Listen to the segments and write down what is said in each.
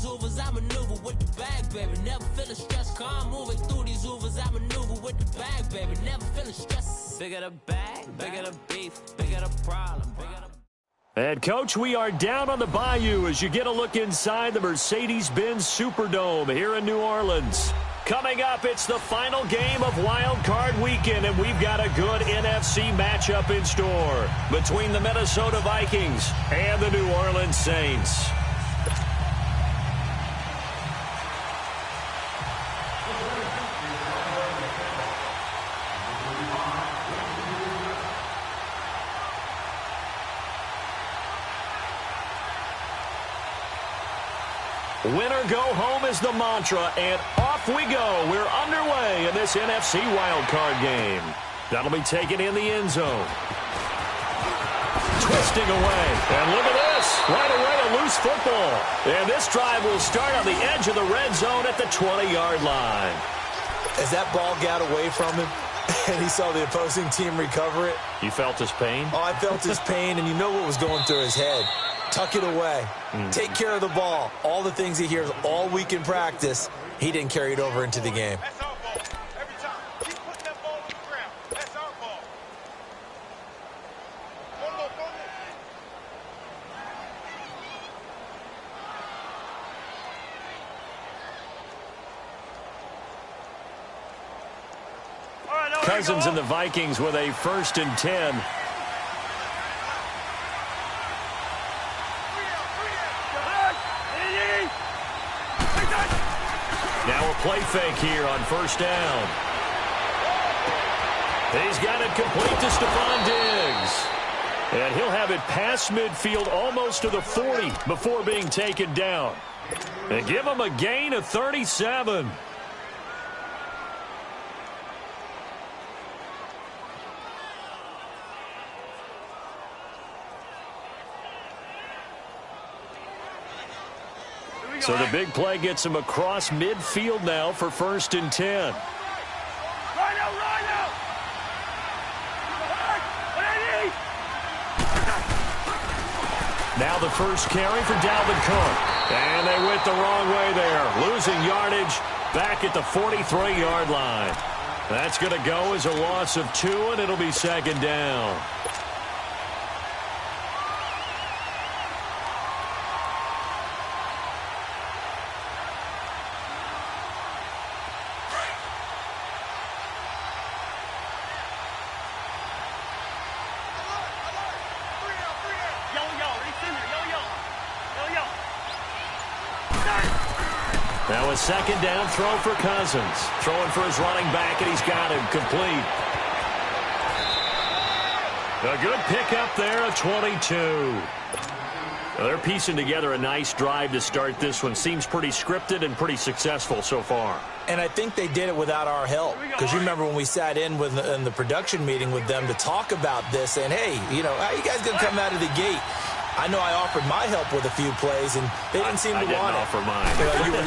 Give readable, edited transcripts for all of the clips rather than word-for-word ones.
these Ubers, I maneuver with the bag, baby. Never feeling stressed. Calm moving through these Ubers, I maneuver with the bag, baby. Never feeling stressed. Bigger the bag, bigger the beef, bigger the problem, bigger the... And, Coach, we are down on the bayou as you get a look inside the Mercedes-Benz Superdome here in New Orleans. Coming up, it's the final game of Wild Card Weekend, and we've got a good NFC matchup in store between the Minnesota Vikings and the New Orleans Saints. Winner go home is the mantra, and off we go. We're underway in this NFC wildcard game. That'll be taken in the end zone. Twisting away, and look at this. Right away, a loose football. And this drive will start on the edge of the red zone at the 20-yard line. As that ball got away from him, and he saw the opposing team recover it. You felt his pain? Oh, I felt his pain, and you know what was going through his head. Tuck it away. Take care of the ball. All the things he hears all week in practice, he didn't carry it over into the game. That's our ball. Every time. Keep putting that ball on the ground. That's our ball. One more. All right, Cousins and the Vikings with a 1st and 10. Now a play fake here on 1st down. He's got it complete to Stephon Diggs. And he'll have it past midfield almost to the 40 before being taken down. And give him a gain of 37. So the big play gets him across midfield now for 1st and 10. Now the first carry for Dalvin Cook. And they went the wrong way there. Losing yardage back at the 43-yard line. That's going to go as a loss of 2, and it'll be 2nd down. Now a 2nd down throw for Cousins. Throwing for his running back, and he's got him complete. A good pickup there at 22. Well, they're piecing together a nice drive to start this one. Seems pretty scripted and pretty successful so far. And I think they did it without our help. Because you remember when we sat in the production meeting with them to talk about this, and, hey, you know, how you guys going to come out of the gate? I know I offered my help with a few plays, and they didn't seem to want it. I didn't offer mine.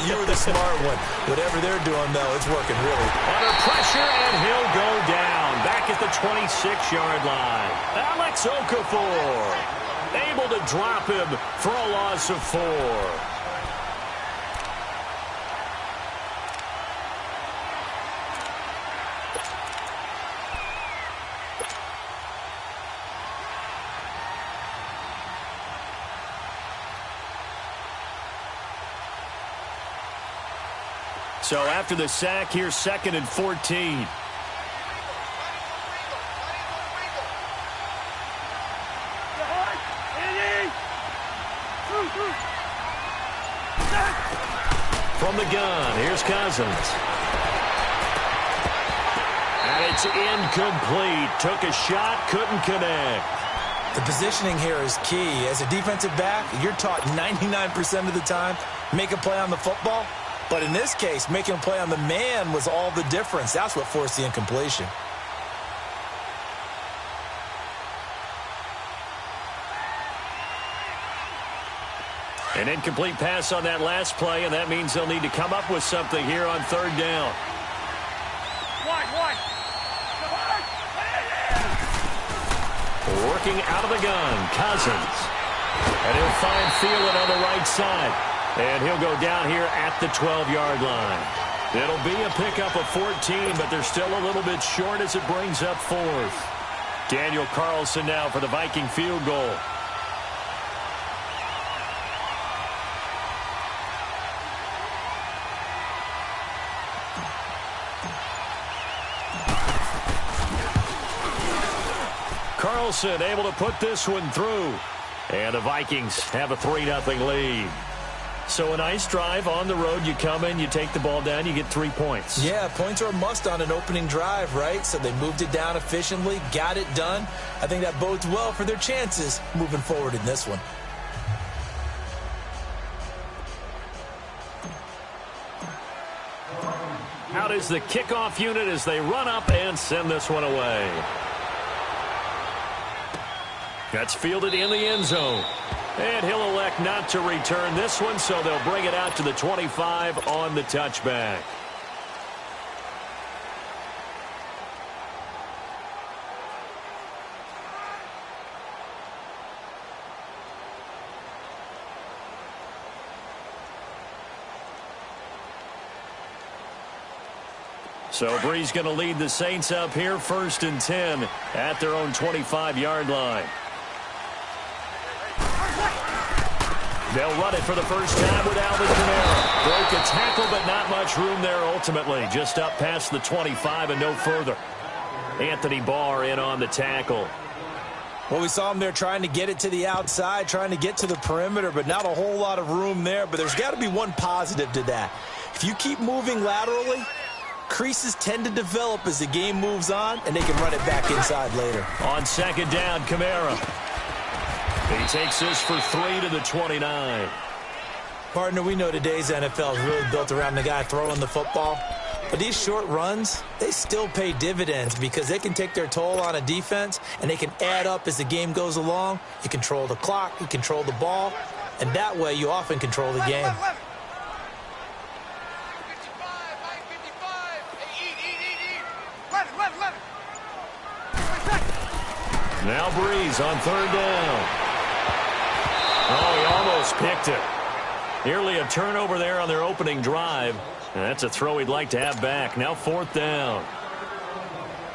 You were the smart one. Whatever they're doing, though, it's working really. Under pressure, and he'll go down. Back at the 26-yard line. Alex Okafor able to drop him for a loss of 4. So after the sack, here's 2nd and 14. From the gun, here's Cousins. And it's incomplete. Took a shot, couldn't connect. The positioning here is key. As a defensive back, you're taught 99% of the time, make a play on the football. But in this case, making a play on the man was all the difference. That's what forced the incompletion. An incomplete pass on that last play, and that means they'll need to come up with something here on 3rd down. Working out of the gun, Cousins. And he'll find Thielen on the right side. And he'll go down here at the 12-yard line. It'll be a pickup of 14, but they're still a little bit short as it brings up 4th. Daniel Carlson now for the Viking field goal. Carlson able to put this one through. And the Vikings have a 3-0 lead. So a nice drive on the road. You come in, you take the ball down, you get 3 points. Yeah, points are a must on an opening drive, right? So they moved it down efficiently, got it done. I think that bodes well for their chances moving forward in this one. Out is the kickoff unit as they run up and send this one away. That's fielded in the end zone. And he'll elect not to return this one, so they'll bring it out to the 25 on the touchback. So Bree's going to lead the Saints up here, 1st and 10 at their own 25-yard line. They'll run it for the first time with Alvin Kamara. Broke a tackle, but not much room there ultimately. Just up past the 25 and no further. Anthony Barr in on the tackle. Well, we saw him there trying to get it to the outside, trying to get to the perimeter, but not a whole lot of room there. But there's got to be one positive to that. If you keep moving laterally, creases tend to develop as the game moves on, and they can run it back inside later. On 2nd down, Kamara. He takes this for 3 to the 29. Partner, we know today's NFL is really built around the guy throwing the football. But these short runs, they still pay dividends because they can take their toll on a defense, and they can add up as the game goes along. You control the clock, you control the ball, and that way you often control the game. Now Breeze on 3rd down. Oh, he almost picked it. Nearly a turnover there on their opening drive. And that's a throw he'd like to have back. Now 4th down.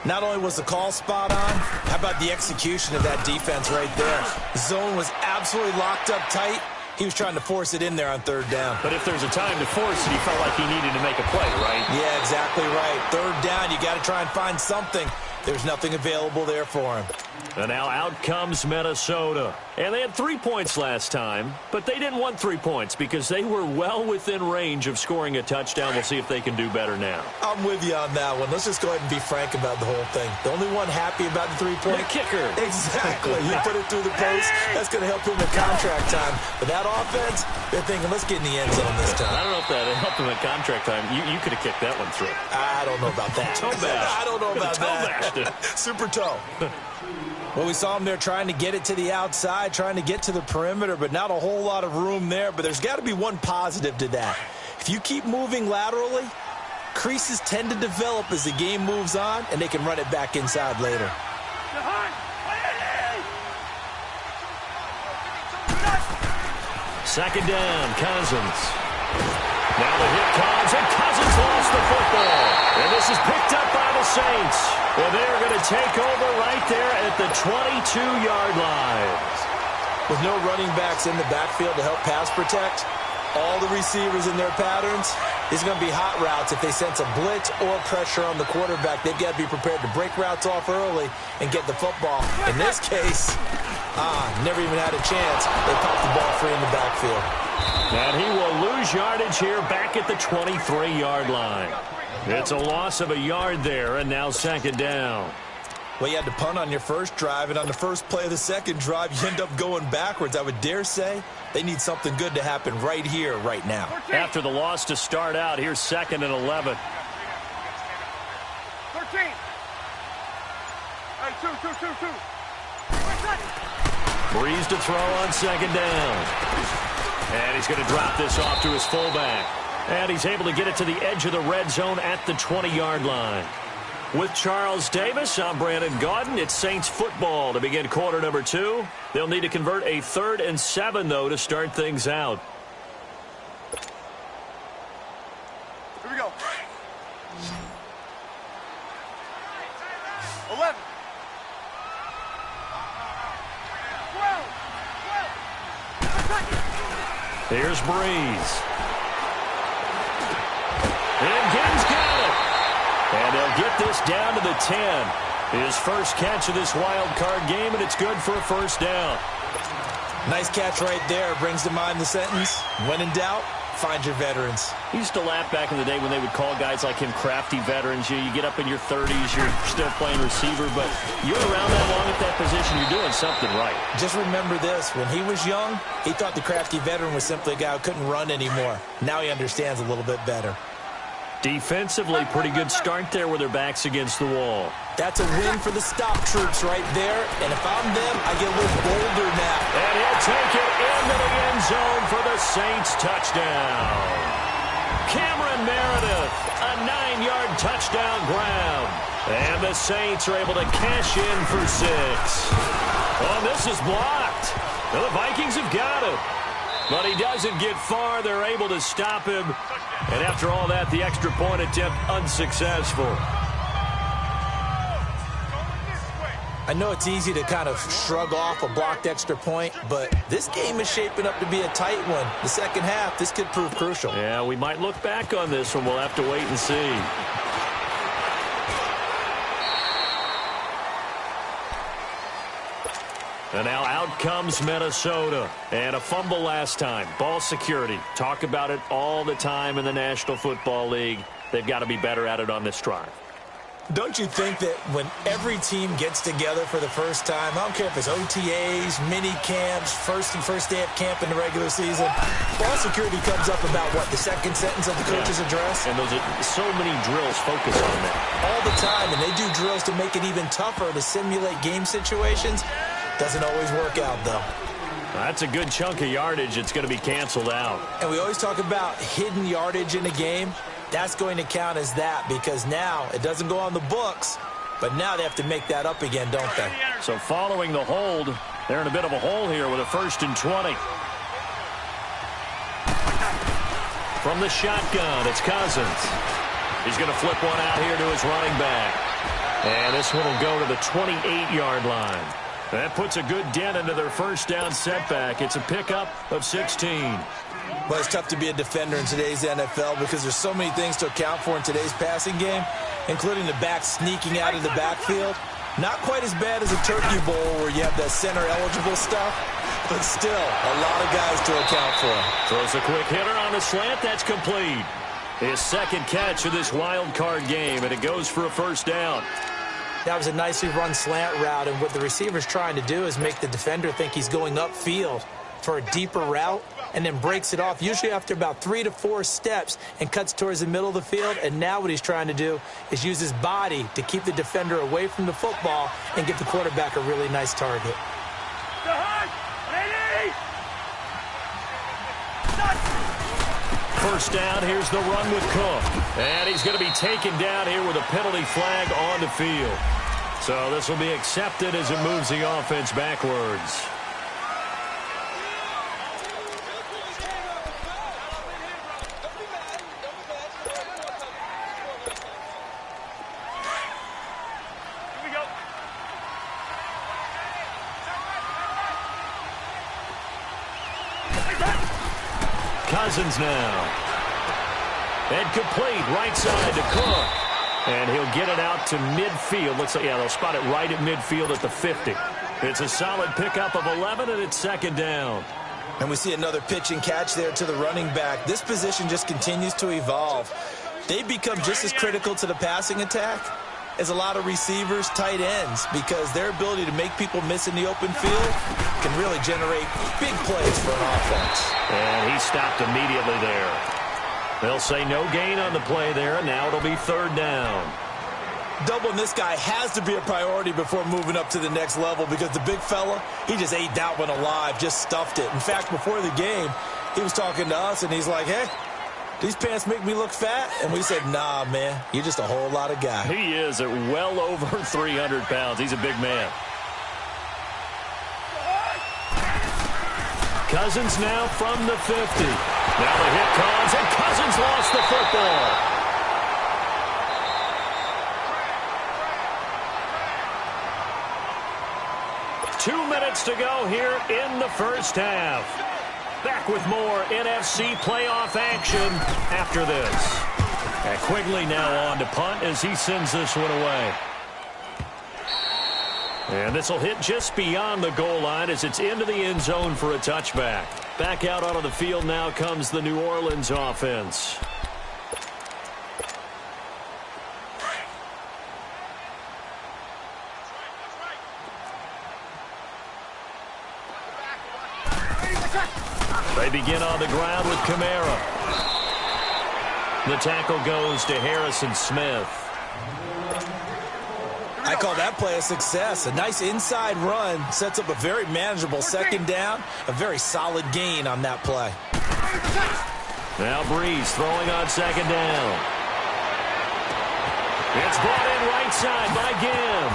Not only was the call spot on, how about the execution of that defense right there? The zone was absolutely locked up tight. He was trying to force it in there on 3rd down. But if there's a time to force it, he felt like he needed to make a play, right? Yeah, exactly right. 3rd down, you got to try and find something. There's nothing available there for him. And now out comes Minnesota. And they had 3 points last time, but they didn't want 3 points because they were well within range of scoring a touchdown. We'll see if they can do better now. I'm with you on that one. Let's just go ahead and be frank about the whole thing. The only one happy about the 3-point the kicker. Exactly. You put it through the post. That's going to help him in contract time. But that offense, they're thinking, let's get in the end zone this time. I don't know if that helped him in contract time. You could have kicked that one through. I don't know about that. Toe bash. I don't know about that. Super toe. Well, we saw him there trying to get it to the outside, trying to get to the perimeter, but not a whole lot of room there. But there's got to be one positive to that. If you keep moving laterally, creases tend to develop as the game moves on, and they can run it back inside later. Second down, Cousins. Now the hit comes, and Cousins lost the football. And this is picked up by the Saints. Well, they're going to take over right there at the 22-yard line. With no running backs in the backfield to help pass protect, all the receivers in their patterns, these are going to be hot routes. If they sense a blitz or pressure on the quarterback, they've got to be prepared to break routes off early and get the football. In this case, never even had a chance. They popped the ball free in the backfield. And he will lose yardage here back at the 23-yard line. It's a loss of a yard there, and now second down. Well, you had to punt on your first drive, and on the first play of the second drive, you end up going backwards. I would dare say they need something good to happen right here, right now. After the loss to start out, here's 2nd and 11. 13. Hey, two. Breeze to throw on 2nd down. And he's going to drop this off to his fullback. And he's able to get it to the edge of the red zone at the 20-yard line. With Charles Davis, I'm Brandon Gaudin. It's Saints football to begin quarter number 2. They'll need to convert a 3rd and 7, though, to start things out. 11. 12. Here's Breeze. And Gibbs got it. And they'll get this down to the 10. His first catch of this wild card game, and it's good for a first down. Nice catch right there. Brings to mind the sentence, when in doubt, find your veterans. He used to laugh back in the day when they would call guys like him crafty veterans. You get up in your 30s, you're still playing receiver, but you're around that long at that position, you're doing something right. Just remember this. When he was young, he thought the crafty veteran was simply a guy who couldn't run anymore. Now he understands a little bit better. Defensively, pretty good start there with their backs against the wall. That's a win for the stop troops right there. And if I'm them, I get a little bolder now. And he'll take it into the end zone for the Saints touchdown. Cameron Meredith, a 9-yard touchdown grab. And the Saints are able to cash in for 6. Oh, this is blocked. Well, the Vikings have got it. But he doesn't get far. They're able to stop him. And after all that, the extra point attempt unsuccessful. I know it's easy to kind of shrug off a blocked extra point, but this game is shaping up to be a tight one. The second half, this could prove crucial. Yeah, we might look back on this one. We'll have to wait and see. And now out comes Minnesota. And a fumble last time. Ball security. Talk about it all the time in the National Football League. They've got to be better at it on this drive. Don't you think that when every team gets together for the first time, I don't care if it's OTAs, mini camps, first day of camp in the regular season, ball security comes up about, what, the second sentence of the coach's address? And those are so many drills focus on that. All the time, and they do drills to make it even tougher to simulate game situations. Doesn't always work out, though. That's a good chunk of yardage. It's going to be canceled out. And we always talk about hidden yardage in a game. That's going to count as that because now it doesn't go on the books, but now they have to make that up again, don't they? So following the hold, they're in a bit of a hole here with a 1st and 20. From the shotgun, it's Cousins. He's going to flip one out here to his running back. And this one will go to the 28-yard line. That puts a good dent into their first down setback. It's a pickup of 16. Well, it's tough to be a defender in today's NFL because there's so many things to account for in today's passing game, including the back sneaking out of the backfield. Not quite as bad as a turkey bowl where you have that center-eligible stuff, but still a lot of guys to account for. Throws a quick hitter on the slant. That's complete. His second catch of this wild card game, and it goes for a first down. That was a nicely run slant route, and what the receiver's trying to do is make the defender think he's going upfield for a deeper route and then breaks it off, usually after about 3 to 4 steps, and cuts towards the middle of the field. And now what he's trying to do is use his body to keep the defender away from the football and give the quarterback a really nice target. First down, here's the run with Cook. And he's going to be taken down here with a penalty flag on the field. So this will be accepted as it moves the offense backwards. Cousins now. And complete, right side to Cook. And he'll get it out to midfield. Looks like, yeah, they'll spot it right at midfield at the 50. It's a solid pickup of 11, and it's second down. And we see another pitch and catch there to the running back. This position just continues to evolve. They become just as critical to the passing attack as a lot of receivers, tight ends, because their ability to make people miss in the open field can really generate big plays for an offense. And he stopped immediately there. They'll say no gain on the play there, and now it'll be third down. Doubling this guy has to be a priority before moving up to the next level because the big fella, he just ate that one alive, just stuffed it. In fact, before the game, he was talking to us, and he's like, hey, these pants make me look fat? And we said, nah, man, you're just a whole lot of guy. He is at well over 300 pounds. He's a big man. Cousins now from the 50. Now the hit comes, and Cousins lost the football. minutes to go here in the first half. Back with more NFC playoff action after this. And Quigley now on to punt as he sends this one away. And this will hit just beyond the goal line as it's into the end zone for a touchback. Back out onto the field now comes the New Orleans offense. They begin on the ground with Kamara. The tackle goes to Harrison Smith. I call that play a success. A nice inside run sets up a very manageable second down. A very solid gain on that play. Now Breeze throwing on second down. It's brought in right side by Gim.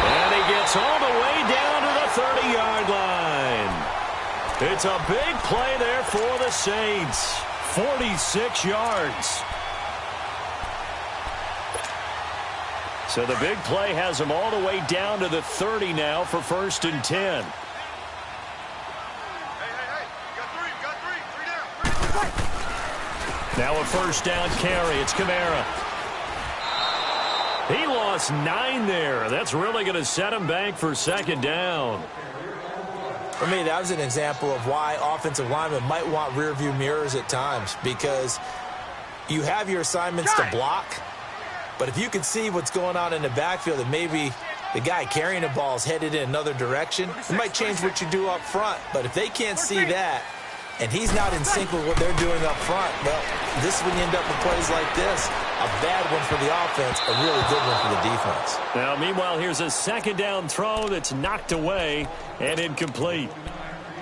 And he gets all the way down to the 30-yard line. It's a big play there for the Saints. 46 yards. So the big play has him all the way down to the 30 now for 1st and 10. Hey, got three down. Now a first down carry. It's Kamara. He lost 9 there. That's really going to set him back for second down. For me, that was an example of why offensive linemen might want rearview mirrors at times, because you have your assignments to block, but if you can see what's going on in the backfield and maybe the guy carrying the ball is headed in another direction, it might change what you do up front. But if they can't see that and he's not in sync with what they're doing up front, well, this is when you end up with plays like this. A bad one for the offense, a really good one for the defense. Now, meanwhile, here's a second down throw that's knocked away and incomplete.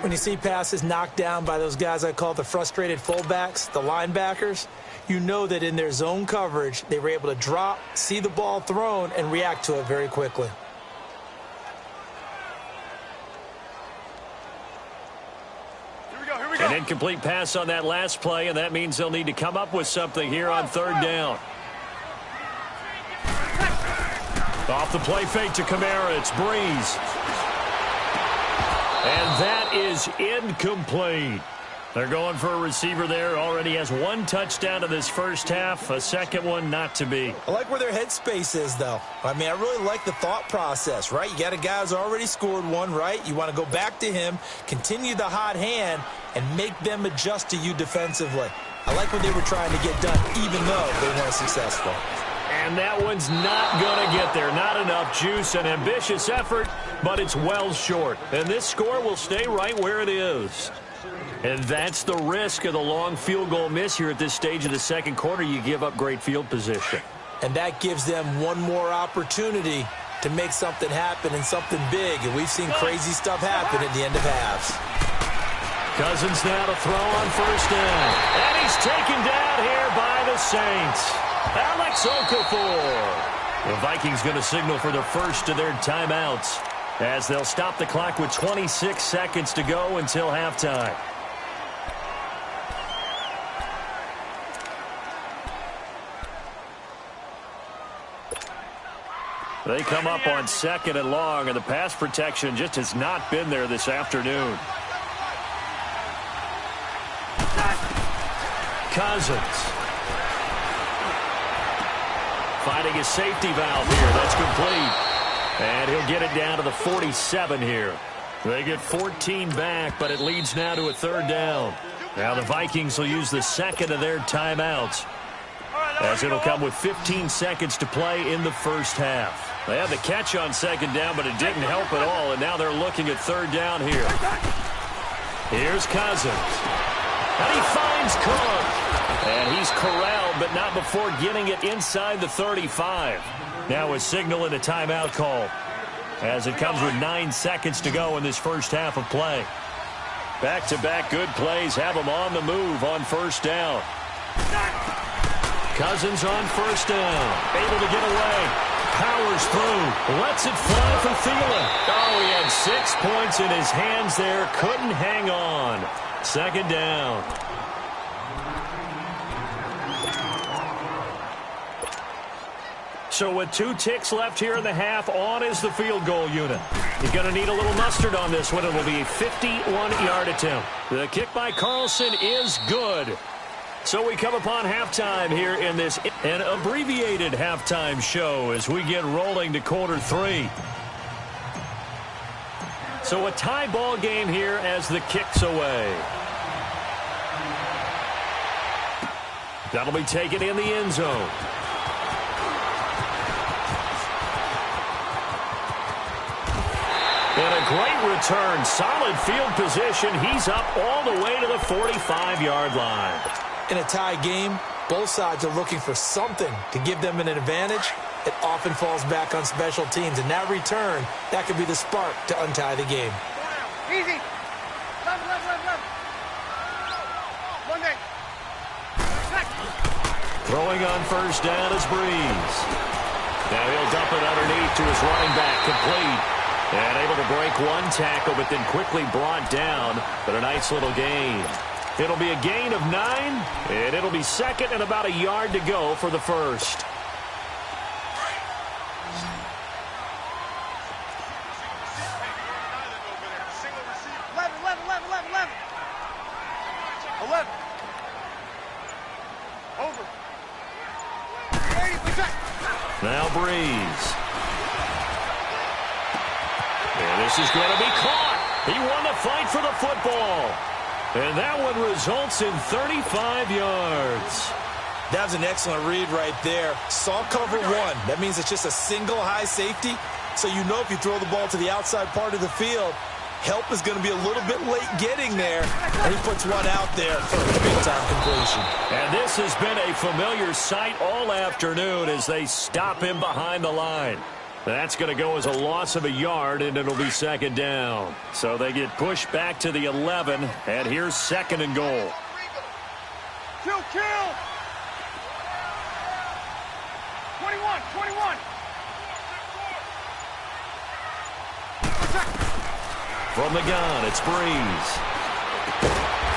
When you see passes knocked down by those guys I call the frustrated fullbacks, the linebackers, you know that in their zone coverage, they were able to drop, see the ball thrown, and react to it very quickly. An incomplete pass on that last play, and that means they'll need to come up with something here on third down. Off the play fake to Kamara, it's Breeze. And that is incomplete. They're going for a receiver there. Already has 1 touchdown in this first half. A second one not to be. I like where their headspace is, though. I mean, I really like the thought process, right? You got a guy who's already scored one, right? You want to go back to him, continue the hot hand, and make them adjust to you defensively. I like what they were trying to get done, even though they weren't successful. And that one's not going to get there. Not enough juice. An ambitious effort, but it's well short. And this score will stay right where it is. And that's the risk of the long field goal miss here at this stage of the second quarter. You give up great field position. And that gives them one more opportunity to make something happen and something big. And we've seen crazy stuff happen at the end of halves. Cousins now to throw on first down. And he's taken down here by the Saints. Alex Okafor. The Vikings going to signal for the first of their timeouts as they'll stop the clock with 26 seconds to go until halftime. They come up on second and long, and the pass protection just has not been there this afternoon. Cousins. Finding his safety valve here. That's complete. And he'll get it down to the 47 here. They get 14 back, but it leads now to a third down. Now the Vikings will use the second of their timeouts, as it'll come with 15 seconds to play in the first half. They had the catch on second down, but it didn't help at all, and now they're looking at third down here. Here's Cousins. And he finds Cook. And he's corralled, but not before getting it inside the 35. Now a signal and a timeout call, as it comes with 9 seconds to go in this first half of play. Back-to-back good plays have them on the move on first down. Cousins on first down, able to get away. Powers through, lets it fly for Thielen. Oh, he had 6 points in his hands there, couldn't hang on. Second down. So with 2 ticks left here in the half, on is the field goal unit. He's going to need a little mustard on this one. It will be a 51-yard attempt. The kick by Carlson is good. So we come upon halftime here in this an abbreviated halftime show as we get rolling to quarter 3. So a tie ball game here as the kick's away. That'll be taken in the end zone. And a great return. Solid field position. He's up all the way to the 45-yard line. In a tie game, both sides are looking for something to give them an advantage. It often falls back on special teams. And that return, that could be the spark to untie the game. Easy. Left. One day. Throwing on first down is Breeze. Now he'll dump it underneath to his running back, complete. And able to break 1 tackle, but then quickly brought down. But a nice little gain. It'll be a gain of 9, and it'll be second and about a yard to go for the first. Over. 80%. Now Breeze. And this is going to be caught. He won the fight for the football. And that one results in 35 yards. That was an excellent read right there. Saw cover 1. That means it's just a single high safety. So you know if you throw the ball to the outside part of the field, help is going to be a little bit late getting there. And he puts one out there for a big-time completion. And this has been a familiar sight all afternoon as they stop him behind the line. That's going to go as a loss of a yard, and it'll be second down. So they get pushed back to the 11, and here's second and goal. Kill. 21. From the gun, it's Breeze.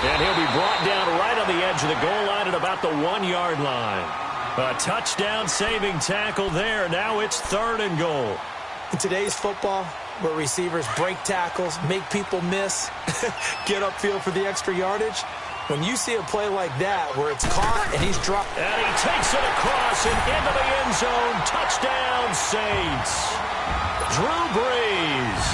And he'll be brought down right on the edge of the goal line at about the 1-yard line. A touchdown-saving tackle there. Now it's third and goal. In today's football, where receivers break tackles, make people miss, get upfield for the extra yardage, when you see a play like that where it's caught and he's dropped. And he takes it across and into the end zone. Touchdown, Saints. Drew Brees,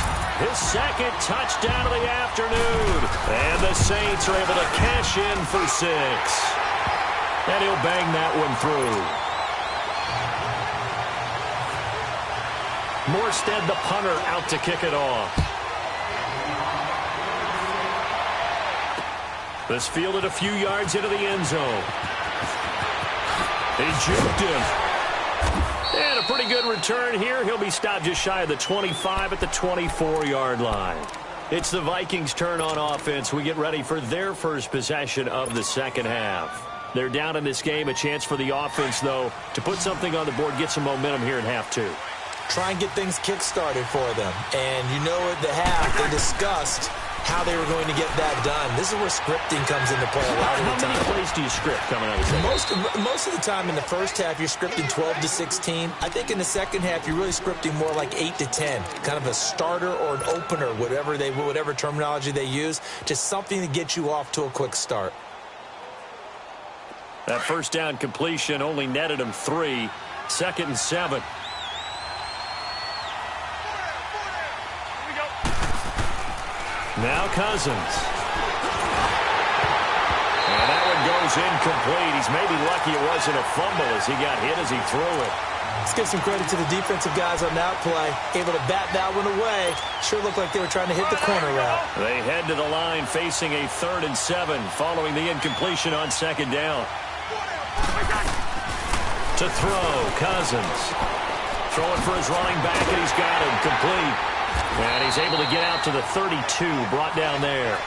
his second touchdown of the afternoon. And the Saints are able to cash in for 6. And he'll bang that one through. Morstead, the punter, out to kick it off. This fielded a few yards into the end zone. He juked him. And a pretty good return here. He'll be stopped just shy of the 25 at the 24-yard line. It's the Vikings' turn on offense. We get ready for their first possession of the second half. They're down in this game. A chance for the offense, though, to put something on the board, get some momentum here in half 2. Try and get things kick-started for them. And you know at the half, they discussed how they were going to get that done. This is where scripting comes into play a lot of the time. How many plays do you script coming out of the Most of the time in the first half, you're scripting 12 to 16. I think in the second half, you're really scripting more like 8 to 10. Kind of a starter or an opener, whatever terminology they use. Just something to get you off to a quick start. That first down completion only netted him 3. 2nd and 7. Now Cousins. And that one goes incomplete. He's maybe lucky it wasn't a fumble as he got hit as he threw it. Let's give some credit to the defensive guys on that play. Able to bat that one away. Sure looked like they were trying to hit the corner route. They head to the line facing a 3rd and 7 following the incompletion on 2nd down. To throw, Cousins. Throwing for his running back, and he's got him complete. And he's able to get out to the 32, brought down there.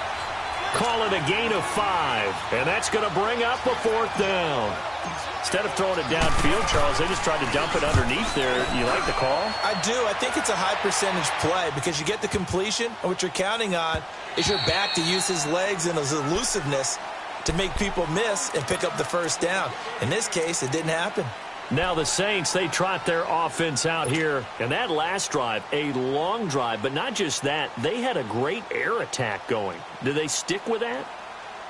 Call it a gain of 5, and that's going to bring up a 4th down. Instead of throwing it downfield, Charles, they just tried to dump it underneath there. You like the call? I do. I think it's a high percentage play because you get the completion, and what you're counting on is your back to use his legs and his elusiveness to make people miss and pick up the first down. In this case, it didn't happen. Now the Saints, they trot their offense out here. And that last drive, a long drive, but not just that. They had a great air attack going. Do they stick with that?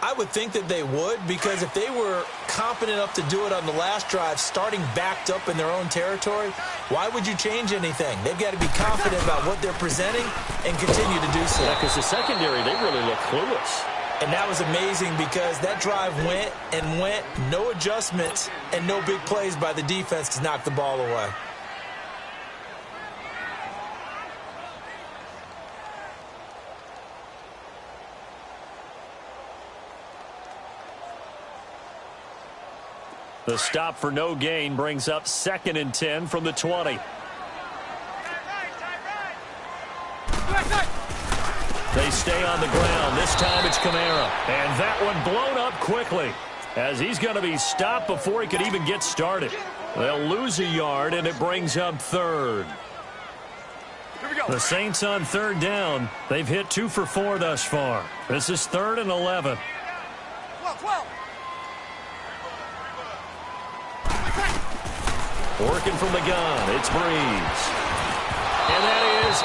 I would think that they would, because if they were confident enough to do it on the last drive, starting backed up in their own territory, why would you change anything? They've got to be confident about what they're presenting and continue to do so. Yeah, because the secondary, they really look clueless. And that was amazing because that drive went and went, no adjustments and no big plays by the defense to knock the ball away. The stop for no gain brings up 2nd and 10 from the 20. They stay on the ground. This time it's Kamara. And that one blown up quickly as he's going to be stopped before he could even get started. They'll lose a yard, and it brings up 3rd. The Saints on 3rd down. They've hit 2 for 4 thus far. This is 3rd and 11. 12. Working from the gun, it's Breeze. And that is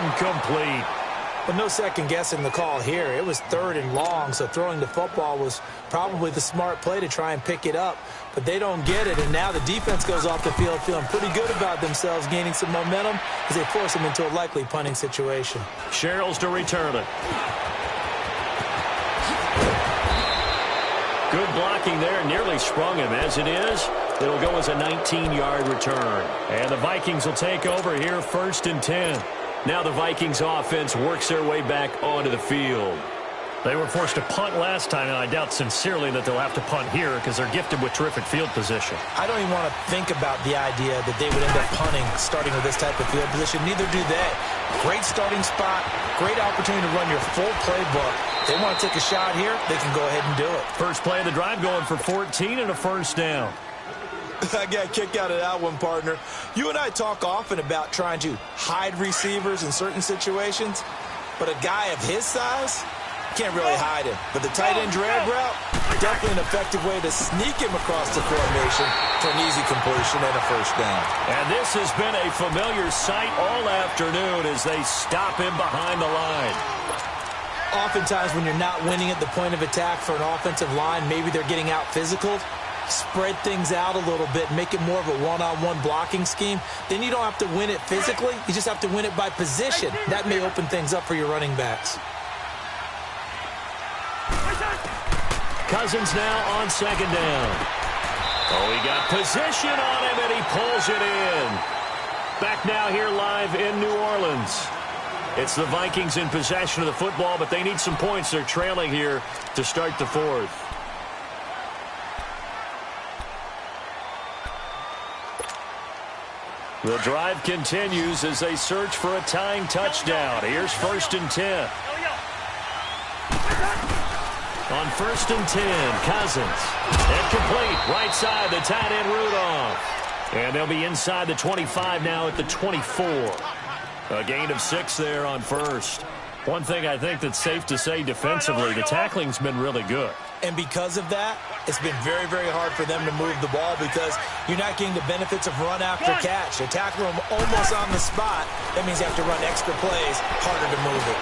incomplete. But no second guessing the call here. It was 3rd and long, so throwing the football was probably the smart play to try and pick it up. But they don't get it, and now the defense goes off the field feeling pretty good about themselves, gaining some momentum as they force them into a likely punting situation. Sherrills to return it. Good blocking there, nearly sprung him. As it is, it'll go as a 19-yard return. And the Vikings will take over here, 1st and 10. Now the Vikings offense works their way back onto the field. They were forced to punt last time, and I doubt sincerely that they'll have to punt here because they're gifted with terrific field position. I don't even want to think about the idea that they would end up punting starting with this type of field position. Neither do they. Great starting spot, great opportunity to run your full playbook. They want to take a shot here, they can go ahead and do it. First play of the drive going for 14 and a 1st down. I got kicked out of that one, partner. You and I talk often about trying to hide receivers in certain situations, but a guy of his size can't really hide him. But the tight end drag route, definitely an effective way to sneak him across the formation for an easy completion and a 1st down. And this has been a familiar sight all afternoon as they stop him behind the line. Oftentimes when you're not winning at the point of attack for an offensive line, maybe they're getting out physical. Spread things out a little bit, make it more of a one-on-one blocking scheme. Then you don't have to win it physically. You just have to win it by position. That may open things up for your running backs. Cousins now on 2nd down. Oh, he got position on him, and he pulls it in. Back now here live in New Orleans. It's the Vikings in possession of the football, but they need some points. They're trailing here to start the 4th. The drive continues as they search for a tying touchdown. Here's 1st and 10. On 1st and 10, Cousins. And complete. Right side, the tight end Rudolph. And they'll be inside the 25 now at the 24. A gain of 6 there on 1st. One thing I think that's safe to say defensively, the tackling's been really good. And because of that, it's been very, very hard for them to move the ball because you're not getting the benefits of run after catch. They tackle them almost on the spot. That means you have to run extra plays, harder to move it.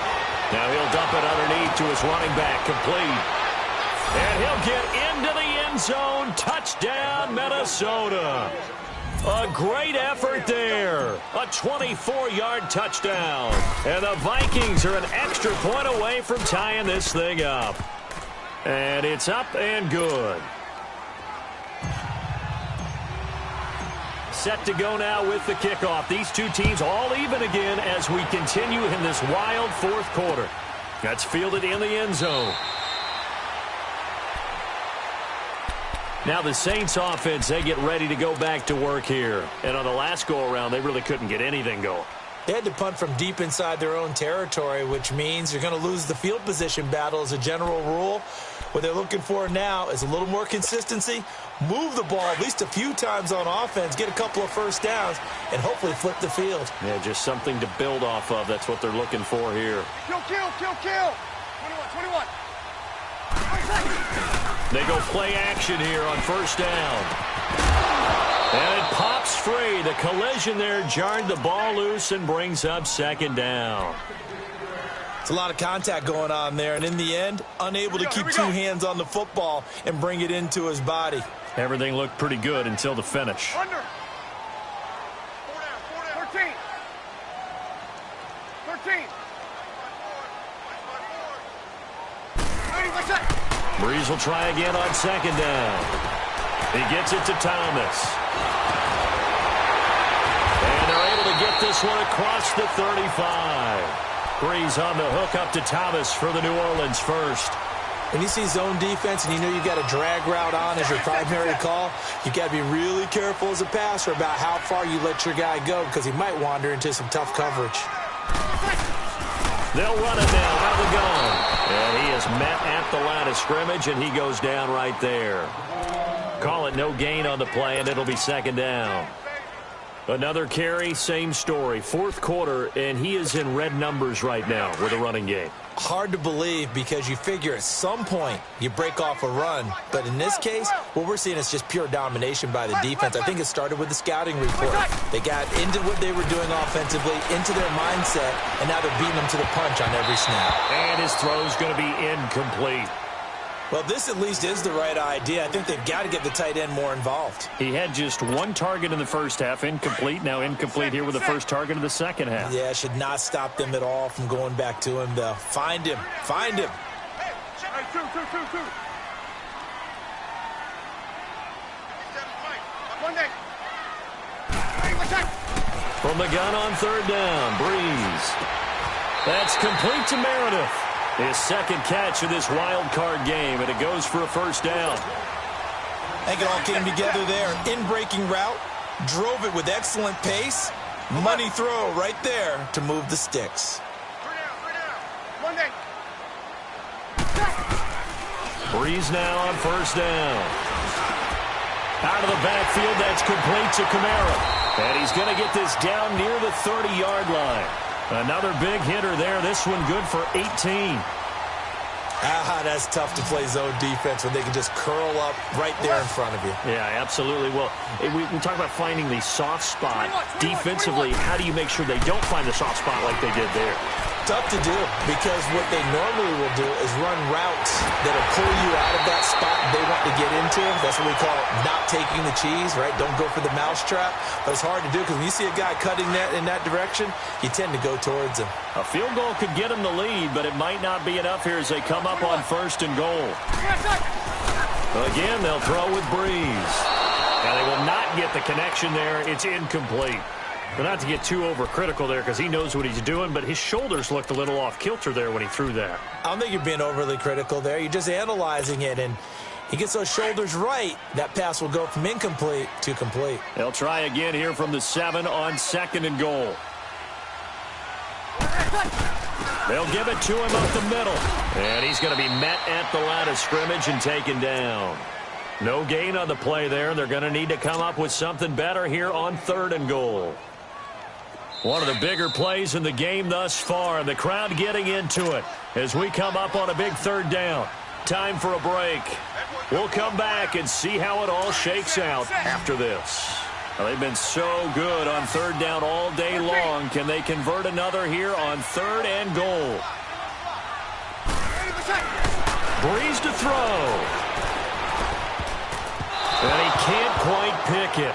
Now he'll dump it underneath to his running back, complete. And he'll get into the end zone. Touchdown, Minnesota. A great effort there. A 24-yard touchdown. And the Vikings are an extra point away from tying this thing up. And it's up and good. Set to go now with the kickoff. These two teams all even again as we continue in this wild 4th quarter. That's fielded in the end zone. Now the Saints offense, they get ready to go back to work here. And on the last go-around, they really couldn't get anything going. They had to punt from deep inside their own territory, which means you're going to lose the field position battle as a general rule. What they're looking for now is a little more consistency, move the ball at least a few times on offense, get a couple of 1st downs, and hopefully flip the field. Yeah, just something to build off of. That's what they're looking for here. Kill. 21. They go play action here on 1st down. And it pops free. The collision there jarred the ball loose and brings up second down. It's a lot of contact going on there, and in the end, unable to keep two hands on the football and bring it into his body. Everything looked pretty good until the finish. Under. 13. 13. Breeze will try again on second down. He gets it to Thomas. And they're able to get this one across the 35. Breeze on the hook up to Thomas for the New Orleans first. When you see zone defense and you know you've got a drag route on as your primary call, you've got to be really careful as a passer about how far you let your guy go because he might wander into some tough coverage. They'll run it now out of the gun. And he is met at the line of scrimmage, and he goes down right there. Call it no gain on the play, and it'll be second down. Another carry, same story. Fourth quarter, and he is in red numbers right now with a running game. Hard to believe because you figure at some point you break off a run. But in this case, what we're seeing is just pure domination by the defense. I think it started with the scouting report. They got into what they were doing offensively, into their mindset, and now they're beating them to the punch on every snap. And his throw's going to be incomplete. Well, this at least is the right idea. I think they've got to get the tight end more involved. He had just one target in the first half, incomplete. Now incomplete here with the first target of the second half. Yeah, should not stop them at all from going back to him, though. Find him. Find him. Hey, two. Monday. From the gun on third down, Breeze. That's complete to Meredith. His second catch of this wild card game, and it goes for a first down. I think it all came together there. In-breaking route, drove it with excellent pace. Money throw right there to move the sticks. 3 down. Monday. Breeze now on first down. Out of the backfield, that's complete to Kamara. And he's going to get this down near the 30-yard line. Another big hitter there. This one good for 18. That's tough to play zone defense when they can just curl up right there in front of you. Yeah, absolutely. Well, we talk about finding the soft spot. Defensively, how do you make sure they don't find the soft spot like they did there? Tough to do because what they normally will do is run routes that will pull you out of that spot they want to get into. That's what we call not taking the cheese, right? Don't go for the mousetrap. But it's hard to do because when you see a guy cutting that in that direction, you tend to go towards him. A field goal could get them the lead, but it might not be enough here as they come up on first and goal. Again, they'll throw with Breeze. And they will not get the connection there. It's incomplete. But not to get too overcritical there because he knows what he's doing, but his shoulders looked a little off kilter there when he threw that. I don't think you're being overly critical there. You're just analyzing it, and he gets those shoulders right. That pass will go from incomplete to complete. They'll try again here from the 7 on second and goal. They'll give it to him up the middle. And he's going to be met at the line of scrimmage and taken down. No gain on the play there. They're going to need to come up with something better here on third and goal. One of the bigger plays in the game thus far, and the crowd getting into it as we come up on a big third down. Time for a break. We'll come back and see how it all shakes out after this. Well, they've been so good on third down all day long. Can they convert another here on third and goal? Breeze to throw. And he can't quite pick it.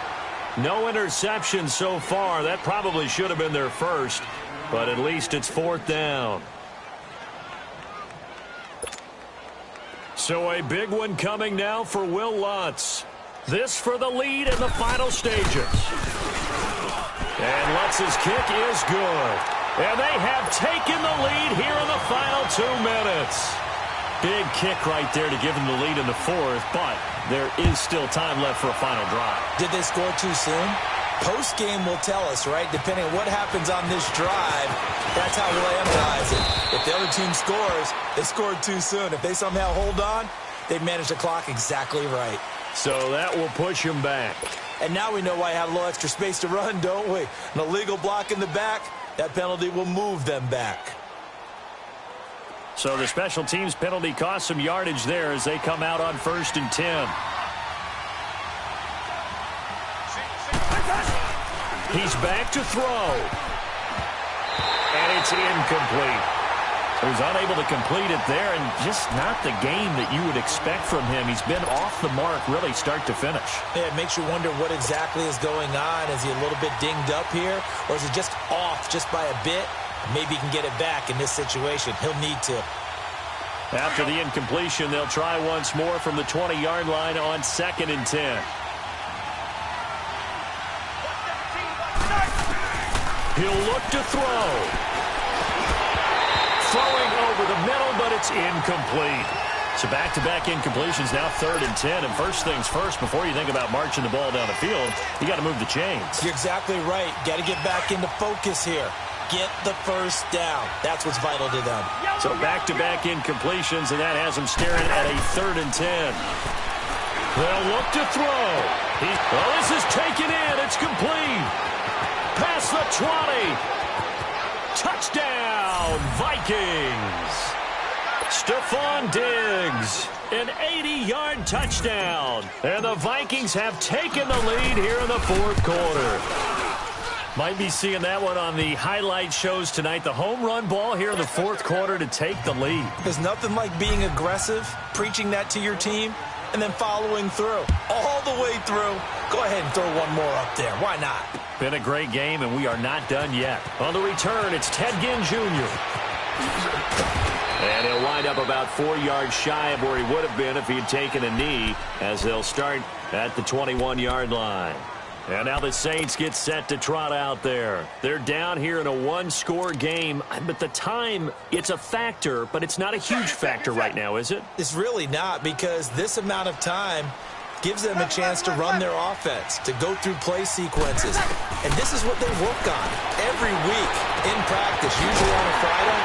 No interception so far. That probably should have been their first, but at least it's fourth down. So a big one coming now for Will Lutz. This for the lead in the final stages. And Lutz's kick is good. And they have taken the lead here in the final 2 minutes. Big kick right there to give them the lead in the fourth, but there is still time left for a final drive. Did they score too soon? Post-game will tell us, right? Depending on what happens on this drive, that's how we'll analyze it. If the other team scores, they scored too soon. If they somehow hold on, they managed the clock exactly right. So that will push him back. And now we know why I have a little extra space to run, don't we? An illegal block in the back, that penalty will move them back. So the special teams penalty cost some yardage there as they come out on 1st and 10. He's back to throw. And it's incomplete. He was unable to complete it there, and just not the game that you would expect from him. He's been off the mark really start to finish. Yeah, it makes you wonder what exactly is going on. Is he a little bit dinged up here, or is it just off just by a bit? Maybe he can get it back in this situation. He'll need to. After the incompletion, they'll try once more from the 20-yard line on 2nd and 10. He'll look to throw. Throwing over the middle, but it's incomplete. So back-to-back incompletions, now 3rd and 10. And first things first, before you think about marching the ball down the field, you got to move the chains. You're exactly right. Got to get back into focus here. Get the first down. That's what's vital to them. So back-to-back incompletions, and that has them staring at a 3rd and 10. They'll look to throw. This is taken in. It's complete. Past the 20. Touchdown, Vikings. Stephon Diggs, an 80-yard touchdown. And the Vikings have taken the lead here in the 4th quarter. Might be seeing that one on the highlight shows tonight. The home run ball here in the 4th quarter to take the lead. There's nothing like being aggressive, preaching that to your team, and then following through. All the way through. Go ahead and throw one more up there. Why not? Been a great game, and we are not done yet. On the return, it's Ted Ginn Jr. And he'll wind up about 4 yards shy of where he would have been if he had taken a knee, as they'll start at the 21-yard line. And now the Saints get set to trot out there. They're down here in a 1-score game, but the time, it's a factor, but it's not a huge factor right now, is it? It's really not, because this amount of time gives them a chance to run their offense, to go through play sequences. And this is what they work on every week in practice, usually on a Friday.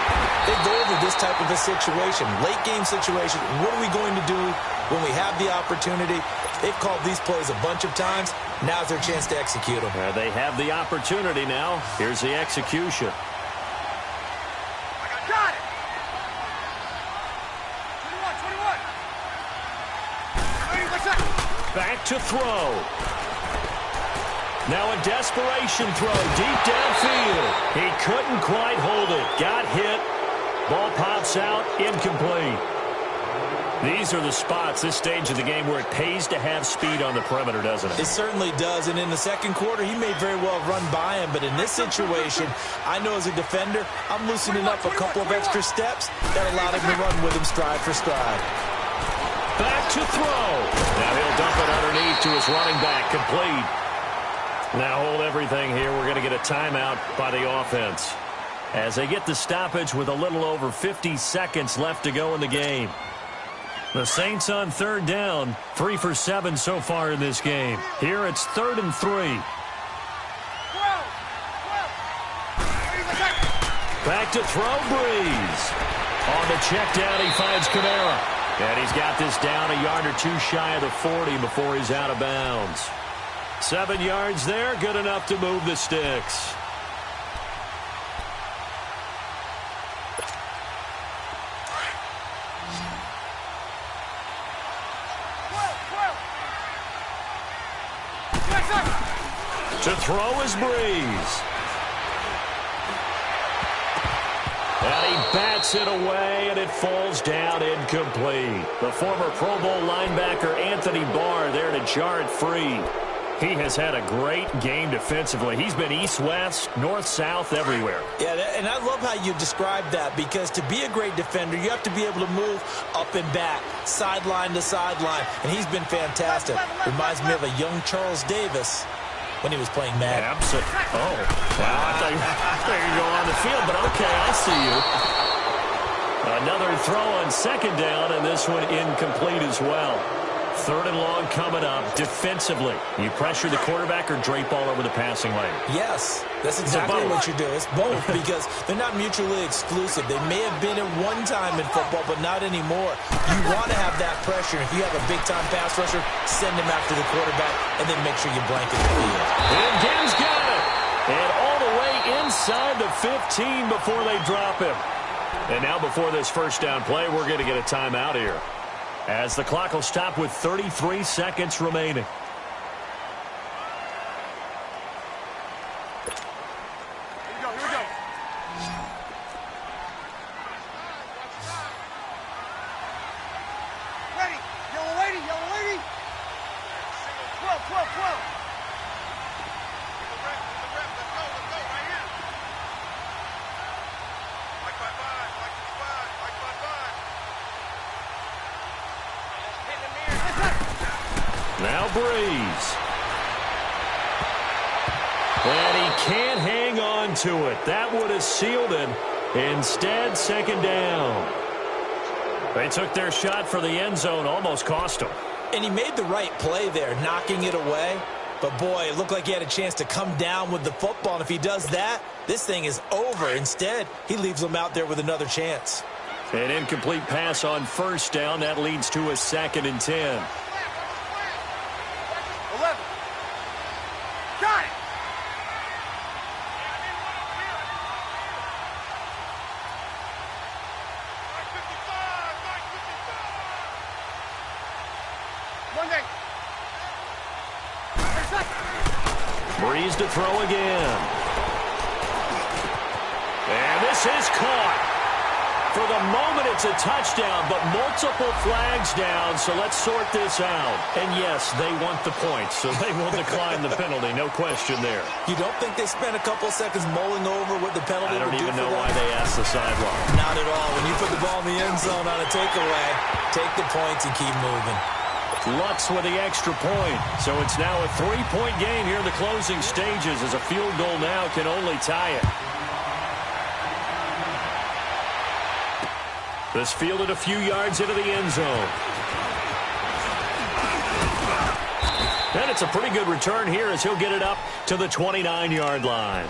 They go over this type of a situation, late game situation. What are we going to do when we have the opportunity? They've called these plays a bunch of times. Now's their chance to execute them. They have the opportunity now. Here's the execution. Got it! 21. Back to throw. Now a desperation throw deep downfield. He couldn't quite hold it. Got hit. Ball pops out. Incomplete. These are the spots, this stage of the game, where it pays to have speed on the perimeter, doesn't it? It certainly does, and in the 2nd quarter, he may very well run by him, but in this situation, I know as a defender, I'm loosening up a couple of extra steps that allowed him to run with him stride for stride. Back to throw. Now he'll dump it underneath to his running back, complete. Now hold everything here. We're going to get a timeout by the offense, as they get the stoppage with a little over 50 seconds left to go in the game. The Saints on 3rd down, 3 for 7 so far in this game. Here it's 3rd and 3. Back to throw, Breeze. On the check down, he finds Kamara. And he's got this down a yard or 2 shy of the 40 before he's out of bounds. 7 yards there, good enough to move the sticks. To throw is Breeze. And he bats it away, and it falls down incomplete. The former Pro Bowl linebacker Anthony Barr there to jar it free. He has had a great game defensively. He's been east-west, north-south, everywhere. Yeah, and I love how you described that, because to be a great defender, you have to be able to move up and back, sideline to sideline, and he's been fantastic. Reminds me of a young Charles Davis when he was playing Madden. Absolutely. Oh, wow. I thought you were going on the field, but okay, I see you. Another throw on 2nd down, and this one incomplete as well. 3rd and long coming up. Defensively, you pressure the quarterback or drape all over the passing lane? Yes, that's exactly what you do. It's both, because they're not mutually exclusive. They may have been at one time in football, but not anymore. You want to have that pressure. If you have a big-time pass rusher, send him after the quarterback, and then make sure you blanket the field. And Gibbs got it. And all the way inside the 15 before they drop him. And now before this first down play, we're going to get a timeout here, as the clock will stop with 33 seconds remaining. Now Breeze. And he can't hang on to it. That would have sealed it. Instead, second down. They took their shot for the end zone, almost cost them. And he made the right play there, knocking it away. But, boy, it looked like he had a chance to come down with the football. And if he does that, this thing is over. Instead, he leaves them out there with another chance. An incomplete pass on first down. That leads to a 2nd and 10. 11. Got it. Monday. Breeze to throw again. And this is caught. For the moment, it's a touchdown, but multiple flags down, so let's sort this out. And, yes, they want the points, so they will decline the penalty. No question there. You don't think they spent a couple seconds mulling over what the penalty would do for them? I don't even know why they asked the sideline. Not at all. When you put the ball in the end zone on a takeaway, take the points and keep moving. Lux with the extra point. So it's now a 3-point game here in the closing stages as a field goal now can only tie it. This fielded a few yards into the end zone. And it's a pretty good return here as he'll get it up to the 29-yard line.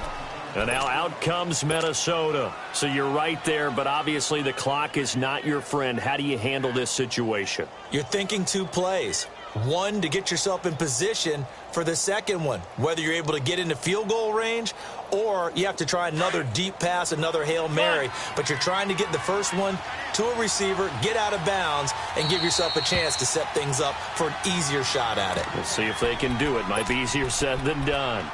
And now out comes Minnesota. So you're right there, but obviously the clock is not your friend. How do you handle this situation? You're thinking 2 plays. One, to get yourself in position for the second one, whether you're able to get into field goal range or you have to try another deep pass, another Hail Mary. But you're trying to get the first one to a receiver, get out of bounds, and give yourself a chance to set things up for an easier shot at it. We'll see if they can do it. Might be easier said than done.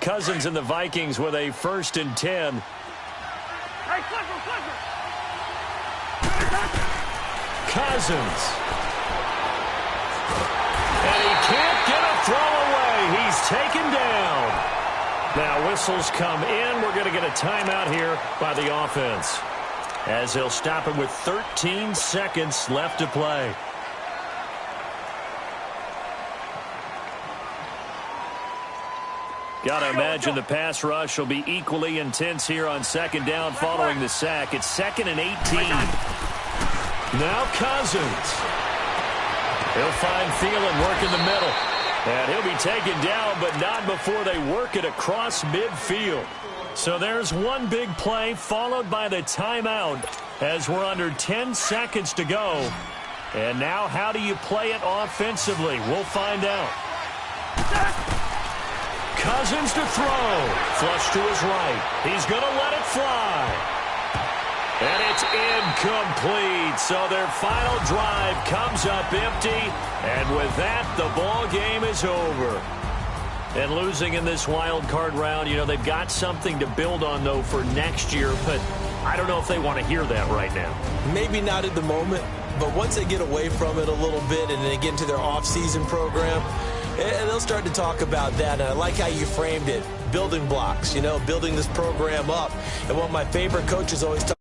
Cousins and the Vikings with a 1st and 10. Hey, Clifford. Cousins. And he can't get a throw away. He's taken down. Now whistles come in. We're going to get a timeout here by the offense, as he'll stop it with 13 seconds left to play. Got to imagine the pass rush will be equally intense here on 2nd down following the sack. It's 2nd and 18. Now Cousins. He'll find Thielen work in the middle. And he'll be taken down, but not before they work it across midfield. So there's one big play followed by the timeout as we're under 10 seconds to go. And now how do you play it offensively? We'll find out. Cousins to throw. Flush to his right. He's going to let it fly. And it's incomplete. So their final drive comes up empty. And with that, the ball game is over. And losing in this wild card round, you know, they've got something to build on, though, for next year. But I don't know if they want to hear that right now. Maybe not at the moment. But once they get away from it a little bit and they get into their off-season program, and they'll start to talk about that. And I like how you framed it. Building blocks, you know, building this program up. And what my favorite coaches always talk